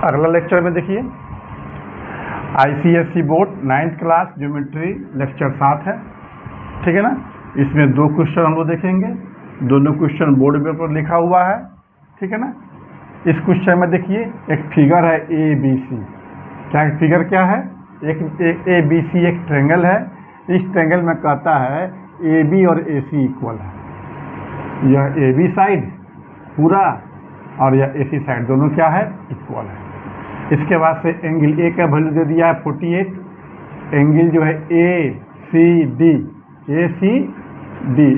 अगला लेक्चर में देखिए ICSE board 9th class geometry lecture 7 है, ठीक है ना। इसमें 2 क्वेश्चन हम लोग देखेंगे। दोनों क्वेश्चन बोर्ड पेपर लिखा हुआ है, ठीक है ना। इस क्वेश्चन में देखिए एक फिगर है ABC। क्या फिगर क्या है? एक ABC एक ट्रायंगल है। इस ट्रायंगल में कहता है AB और AC इक्वल है। यह AB साइड पूरा और यह AC साइड दोनों क्या है? इक्वल है। इसके बाद से एंगल A का वैल्यू दे दिया है 48। एंगल जो है ACD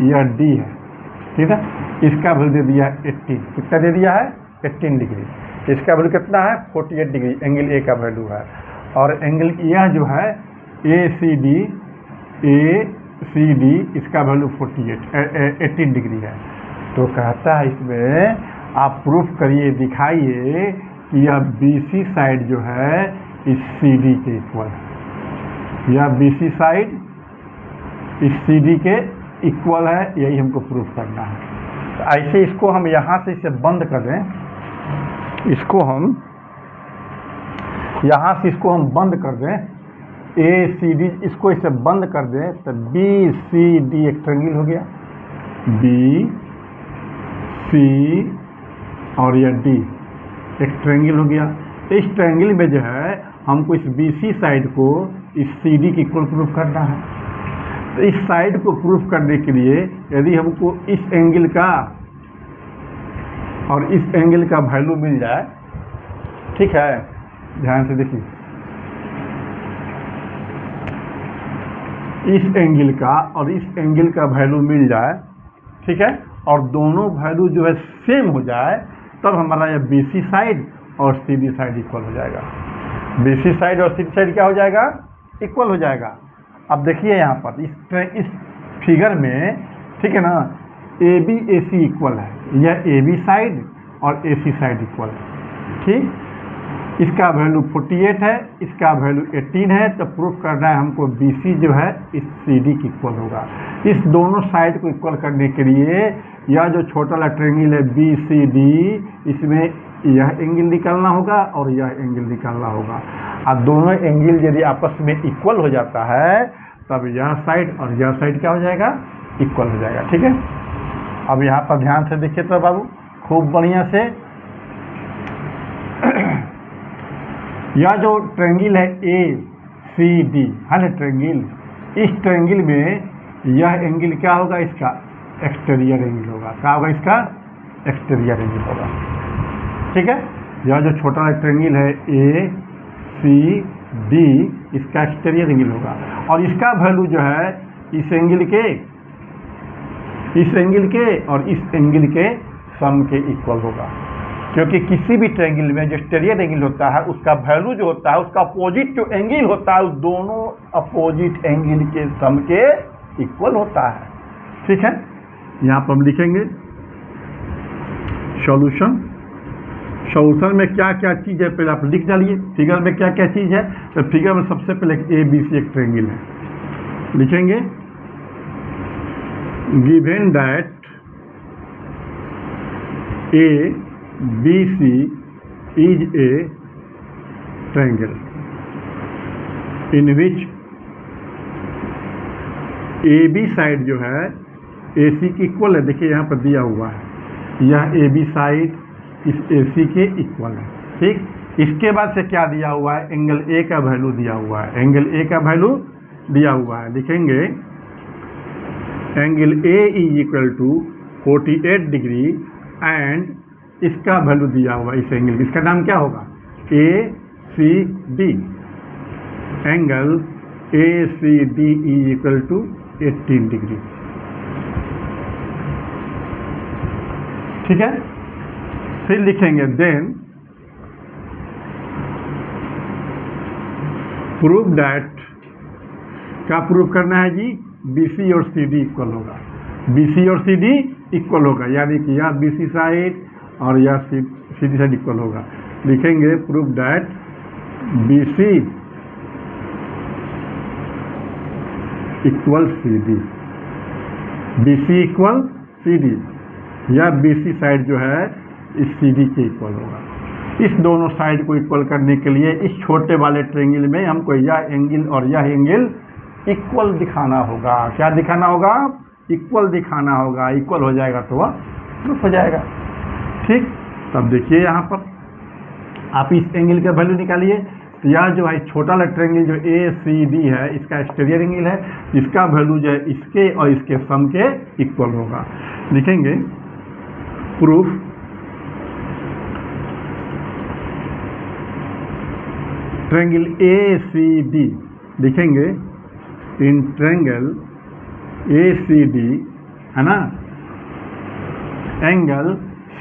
यह D है, ठीक है। इसका वैल्यू दे दिया है 18। कितना दे दिया है? 18 डिग्री। इसका वैल्यू कितना है? 48 डिग्री एंगल A का वैल्यू है। और एंगल यह जो है ACD इसका वैल्यू 18 डिग्री है। तो कहता है इसमें आप प्रूफ करिए, दिखाइए कि यह BC साइड जो है इस CD के इक्वल है। यह BC साइड इस CD के इक्वल है, यही हमको प्रूफ करना है। तो ऐसे इसको हम यहाँ से इसे बंद कर दें, इसको हम यहाँ से इसको हम बंद कर दें, ACD इसको इसे बंद कर दें तो BCD एक ट्रायंगल हो गया, BC और यह D एक ट्रायंगल हो गया। तो इस ट्रायंगल में जो है हमको इस BC साइड को इस CD के इक्वल प्रूफ करना है। तो इस साइड को प्रूफ करने के लिए यदि हमको इस एंगल का और इस एंगल का वैल्यू मिल जाए, ठीक है, ध्यान से देखिए, इस एंगल का और इस एंगल का वैल्यू मिल जाए, ठीक है, और दोनों वैल्यू जो है सेम हो जाए, तब हमारा यह BC साइड और CD साइड इक्वल हो जाएगा। BC साइड और CD साइड क्या हो जाएगा? इक्वल हो जाएगा। अब देखिए यहाँ पर इस फिगर में, ठीक है ना, AB AC इक्वल है। यह AB साइड और AC साइड इक्वल है, ठीक। इसका वैल्यू 48 है, इसका वैल्यू 18 है। तो प्रूफ करना है हमको BC जो है इस CD की इक्वल होगा। इस दोनों साइड को इक्वल करने के लिए यह जो छोटा वाला ट्रायंगल है BCD, इसमें यह एंगल निकालना होगा और यह एंगल निकालना होगा। अब दोनों एंगल यदि आपस में इक्वल हो जाता है तब यह साइड और यह साइड क्या हो जाएगा? इक्वल हो जाएगा, ठीक है। अब यहाँ पर ध्यान से देखिए तो बाबू, खूब बढ़िया से यह जो ट्रायंगल है ACD है ना ट्रायंगल, इस ट्रायंगल में यह एंगल क्या होगा? इसका एक्सटीरियर एंगल होगा। क्या होगा? इसका एक्सटीरियर एंगल होगा, ठीक है। यह जो छोटा वाला ट्रायंगल है ACD, इसका एक्सटीरियर एंगल होगा और इसका वैल्यू जो है इस एंगल के और इस एंगल के सम के इक्वल होगा। क्योंकि किसी भी ट्रायंगल में जो एक्सटीरियर एंगल होता है उसका वैल्यू जो होता है उसका अपोजिट जो एंगल होता है उस दोनों अपोजिट एंगल के सम के इक्वल होता है, ठीक है। यहाँ पर हम लिखेंगे सॉल्यूशन में क्या क्या चीज़ है पहले आप लिख डालिए। फिगर में क्या क्या चीज़ है? तो फिगर में सबसे पहले ABC एक ट्रायंगल है, लिखेंगे given that ABC is a triangle in which AB side जो है AC की इक्वल है। देखिए यहाँ पर दिया हुआ है, यह AB साइड इस AC के इक्वल है, ठीक। इसके बाद से क्या दिया हुआ है? एंगल A का वैल्यू दिया हुआ है। एंगल A का वैल्यू दिया हुआ है, लिखेंगे angle A is equal to 48 degree and इसका वैल्यू दिया हुआ है इस एंगल, इसका नाम क्या होगा? ACD। Angle ACD is equal to 18 degree, ठीक है। फिर लिखेंगे देन प्रूव दैट, क्या प्रूव करना है जी? BC और CD इक्वल होगा। BC और CD इक्वल होगा, यानी कि यह BC साइड और यह CD साइड इक्वल होगा। लिखेंगे prove that BC equal CD, BC equal CD, या BC साइड जो है इस CD के इक्वल होगा। इस दोनों साइड को इक्वल करने के लिए इस छोटे वाले ट्रायंगल में हमको यह एंगल और यह एंगल इक्वल दिखाना होगा। क्या दिखाना होगा? इक्वल दिखाना होगा। इक्वल हो जाएगा तो वह प्रूफ हो जाएगा। ठीक, तब देखिए यहाँ पर आप इस एंगल का वैल्यू निकालिए। तो यह जो है छोटा वाला ट्रायंगल जो ACD है, इसका एक्सटीरियर एंगल है, इसका वैल्यू जो है इसके और इसके सम के इक्वल होगा। लिखेंगे प्रूफ ट्रायंगल ACD, लिखेंगे इन ट्रायंगल ACD, है ना, angle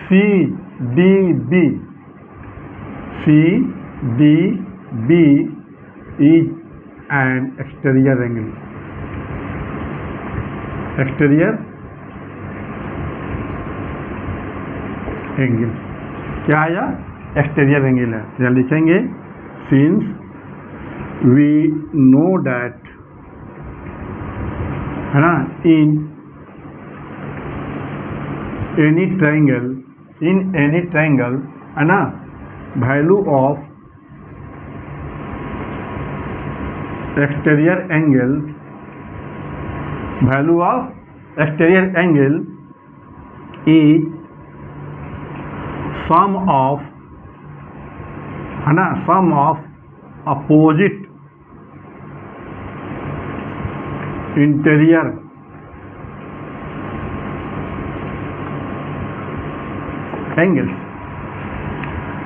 CDB is an exterior angle। Exterior angle क्या है? एक्सटीरियर एंगल है। यहाँ लिखेंगे since we know that, है ना, in any triangle, है ना, value of exterior angle is sum of, है ना, sum of opposite interior angles।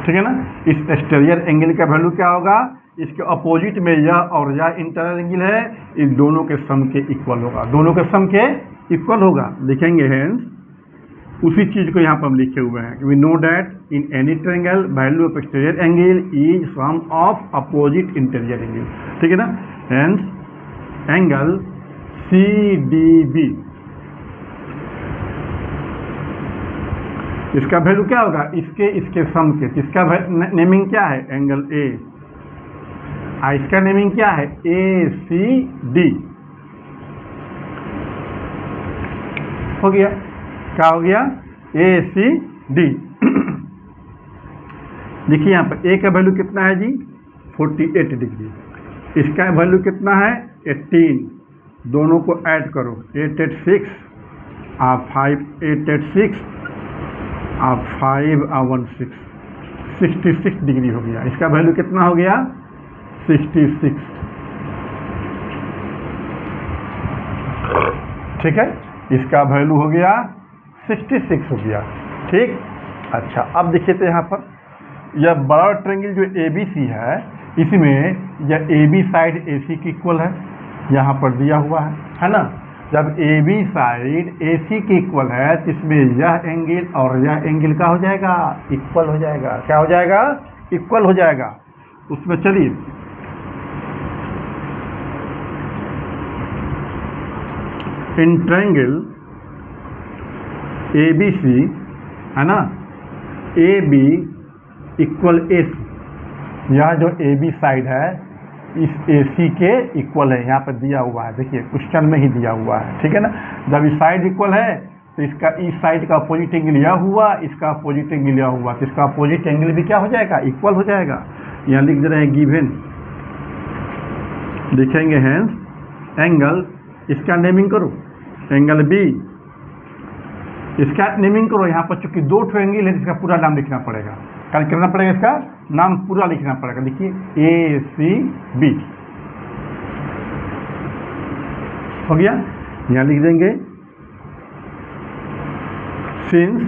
ठीक है ना, इस एक्सटीरियर एंगल का वैल्यू क्या होगा? इसके अपोजिट में यह और यह इंटीरियर एंगल है, इन दोनों के सम के इक्वल होगा। दोनों के सम के इक्वल होगा। लिखेंगे हेंस, उसी चीज को यहाँ पर हम लिखे हुए हैं। We know that in any triangle value of exterior angle is sum of opposite interior angle. ठीक है ना, हेंस एंगल CDB, इसका वैल्यू क्या होगा? इसके सम के। इसका नेमिंग क्या है? Angle A। इसका नेमिंग क्या है? ACD। हो गया, क्या हो गया? ACD। देखिए यहाँ पर A का वैल्यू कितना है जी? 48 डिग्री। इसका वैल्यू कितना है? 18। दोनों को ऐड करो, 886 आप 5, 886 आप 5 और 16, 66 डिग्री हो गया। इसका वैल्यू कितना हो गया? 66। ठीक है, इसका वैल्यू हो गया 66 हो गया। ठीक, अच्छा अब देखिए तो यहाँ पर यह बड़ा ट्रायंगल जो ABC है, इसमें यह AB साइड AC की इक्वल है, यहाँ पर दिया हुआ है ना। जब AB साइड AC की इक्वल है तो इसमें यह एंगल और यह एंगल का हो जाएगा? इक्वल हो जाएगा। क्या हो जाएगा? इक्वल हो जाएगा। उसमें चलिए इन ट्रायंगल ABC, है ना, AB इक्वल AC, यह जो AB साइड है इस AC के इक्वल है, यहाँ पर दिया हुआ है। देखिए क्वेश्चन में ही दिया हुआ है। ठीक है ना, जब इस साइड इक्वल है तो इसका इस साइड का अपोजिट एंगल यह हुआ, इसका अपोजिट एंगल यह हुआ, तो इसका अपोजिट एंगल भी क्या हो जाएगा? इक्वल हो जाएगा। यहाँ लिख दे रहे हैं गिवन, लिखेंगे हेंस एंगल, इसका नेमिंग करो एंगल B, इसका नेमिंग करो। यहाँ पर चूंकि दो ठो एंगल है, इसका पूरा नाम लिखना पड़ेगा। क्या करना पड़ेगा? इसका नाम पूरा लिखना पड़ेगा। देखिए ACB हो गया। यहाँ लिख देंगे since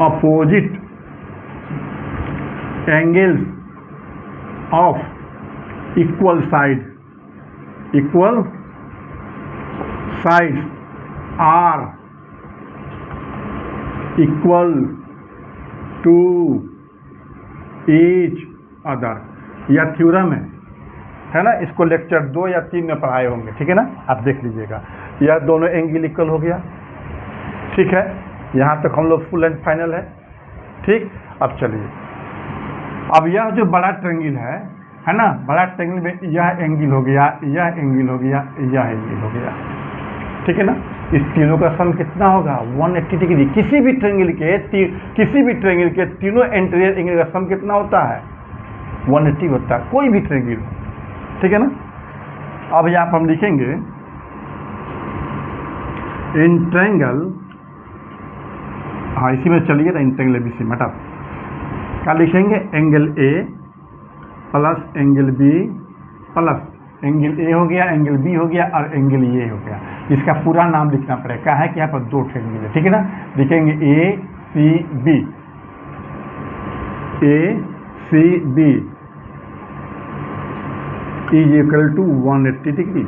opposite angles of equal sides are equal to each other, यह थ्योरम है ना। इसको लेक्चर 2 या 3 में पढ़ाए होंगे। ठीक है ना, आप देख लीजिएगा। यह दोनों एंगल इक्वल हो गया। ठीक है, यहाँ तक हम लोग फुल एंड फाइनल है। ठीक, अब चलिए, अब यह जो बड़ा ट्रायंगल है ना, बड़ा ट्रायंगल में यह एंगल हो गया, यह एंगल हो गया, यह एंगल हो गया। ठीक है ना। इस तीनों का सम कितना होगा 180 डिग्री। किसी भी ट्रायंगल के तीनों इंटीरियर एंगल का सम कितना होता है 180 होता है, कोई भी ट्रायंगल, ठीक है ना। अब यहाँ पर हम लिखेंगे इन ट्रायंगल, हाँ इसी में चलिए ना, इन ट्रायंगल बी सी में हटा, क्या लिखेंगे angle A plus angle B plus angle A हो गया, एंगल बी हो गया और एंगल ए हो गया। इसका पूरा नाम लिखना पड़ेगा, क्या है कि यहाँ पर दो ट्रायंगल है, ठीक है ना। लिखेंगे A C B, A C B is equal to 180 degree,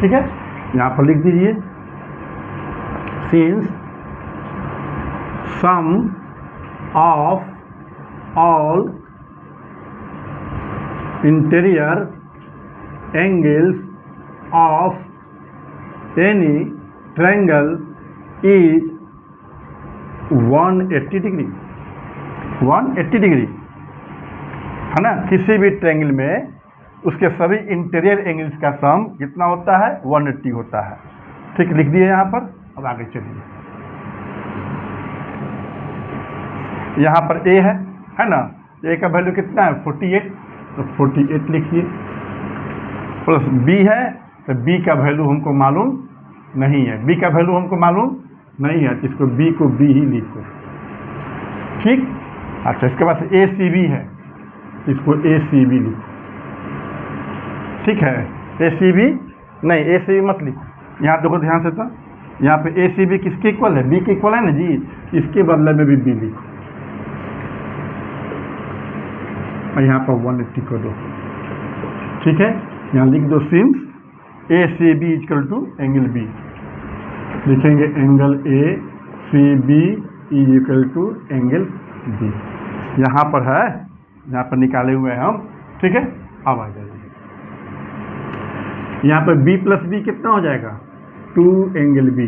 ठीक है। यहाँ पर लिख दीजिए since sum of all interior angles of any triangle is 180 degree, 180 degree है ना। किसी भी ट्रायंगल में उसके सभी इंटीरियर एंगल्स का सम कितना होता है 180 होता है, ठीक, लिख दिए यहाँ पर। अब आगे चलिए, यहाँ पर a है ना, a का वैल्यू कितना है 48, तो 48 लिखिए, प्लस b है, तो b का वैल्यू हमको मालूम नहीं है, b का वैल्यू हमको मालूम नहीं है, तो इसको b को b ही लिखो, ठीक। अच्छा, इसके पास ए सी बी है, इसको ए सी बी लिखो, ठीक है। ए सी बी नहीं, ए सी बी मत लिखो, यहाँ देखो ध्यान से, तो यहाँ पे ए सी बी किसके इक्वल है, b के इक्वल है ना जी, इसके बदले में भी b लिखो और यहाँ पर 180 को दो, ठीक है। यहाँ लिख दो since A C B equal to angle B, लिखेंगे angle A C B is equal to angle B, यहाँ पर है, यहाँ पर निकाले हुए हैं हम, ठीक है। अब आ जाइए, यहाँ पर b प्लस बी कितना हो जाएगा 2 एंगल बी,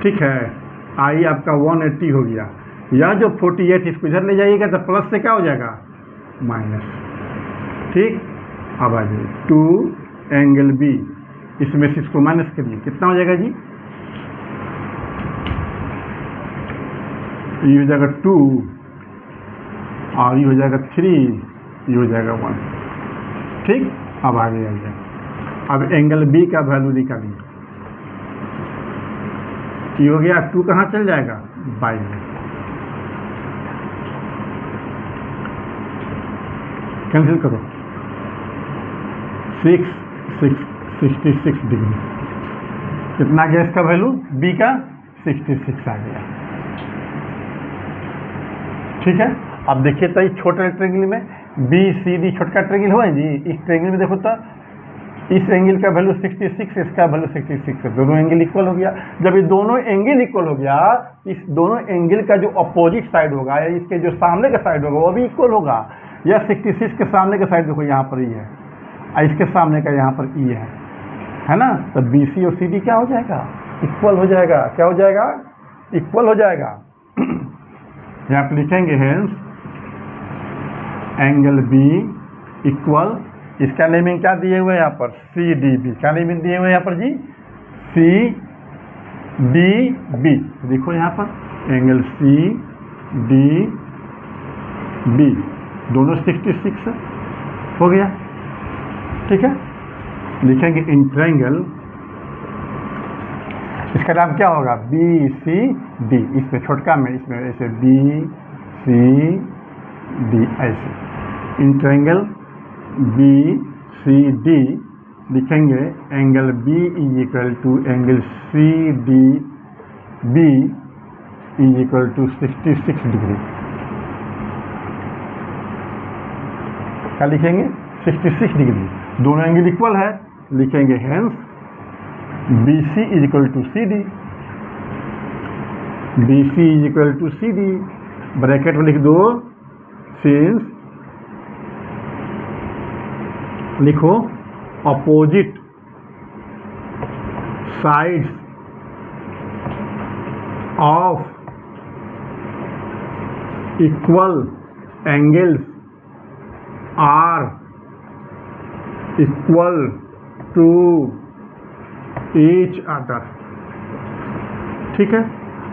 ठीक है। आई आपका 180 हो गया, या जो 48 इसको इधर ले जाइएगा तो प्लस से क्या हो जाएगा माइनस, ठीक। अब आ जाइए 2 एंगल बी, इसमें से इसको माइनस करिए, कितना हो जाएगा जी, ये हो जाएगा 2 और ये हो जाएगा 3, ये हो जाएगा 1, ठीक। अब आगे आइए, अब एंगल बी का वैल्यू निकालिए, ये हो गया 2 कहाँ चल जाएगा 22 में, कैंसिल करो, 66 डिग्री, कितना गया इसका वैल्यू b का 66 आ गया, ठीक है। अब देखिए तो इस छोटे ट्रायंगल में बी सी डी छोटका ट्रायंगल हुआ है जी, इस ट्रायंगल में देखो तो इस एंगल का वैल्यू 66, इसका वैल्यू 66 है, दोनों एंगल इक्वल हो गया। जब ये दोनों एंगल इक्वल हो गया, इस दोनों एंगल का जो अपोजिट साइड होगा या इसके जो सामने का साइड होगा वो भी इक्वल होगा। या 66 के सामने का साइड देखो यहाँ पर ई है, और इसके सामने का यहाँ पर ई है ना, तो बी सी और सी डी क्या हो जाएगा इक्वल हो जाएगा, क्या हो जाएगा इक्वल हो जाएगा। यहाँ पर लिखेंगे हेंस एंगल बी इक्वल, इसका नेमिंग क्या दिए हुए हैं यहाँ पर सी डी बी, क्या नेमिंग दिए हुए हैं यहाँ पर जी सी डी बी, देखो यहाँ पर एंगल सी डी बी दोनों 66 हो गया, ठीक है। लिखेंगे इन ट्रायंगल, इसका नाम क्या होगा बी सी डी, इसमें छोटका में इसमें ऐसे बी सी डी ऐसे, in triangle B C D लिखेंगे angle B is equal to angle C D B is equal to 66 degree, क्या लिखेंगे 66 डिग्री, दोनों एंगल इक्वल है, लिखेंगे hence B C is equal to C D, B C is equal to C D, bracket में लिख दो since, लिखो opposite sides of equal angles are equal to each other, ठीक है,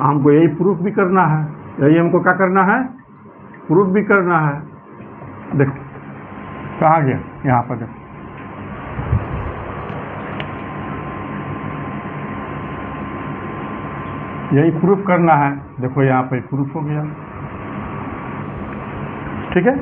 हमको यही प्रूफ भी करना है, यही हमको क्या करना है, प्रूफ भी करना है। देख कहाँ गया, यहाँ पर देख, यही प्रूफ करना है। देखो यहाँ पे प्रूफ हो गया। ठीक है,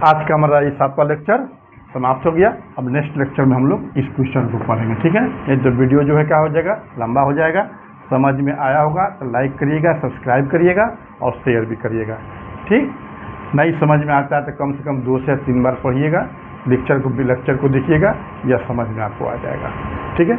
आज का हमारा ये 7वां लेक्चर समाप्त हो गया। अब नेक्स्ट लेक्चर में हम लोग इस क्वेश्चन को पढ़ेंगे। ठीक है, ये तो वीडियो जो है क्या हो जाएगा, लंबा हो जाएगा। समझ में आया होगा तो लाइक करिएगा, सब्सक्राइब करिएगा और शेयर भी करिएगा। ठीक, नहीं समझ में आता है तो कम से कम 2 से 3 बार पढ़िएगा, लेक्चर को देखिएगा, यह समझ में आपको आ जाएगा। ठीक है।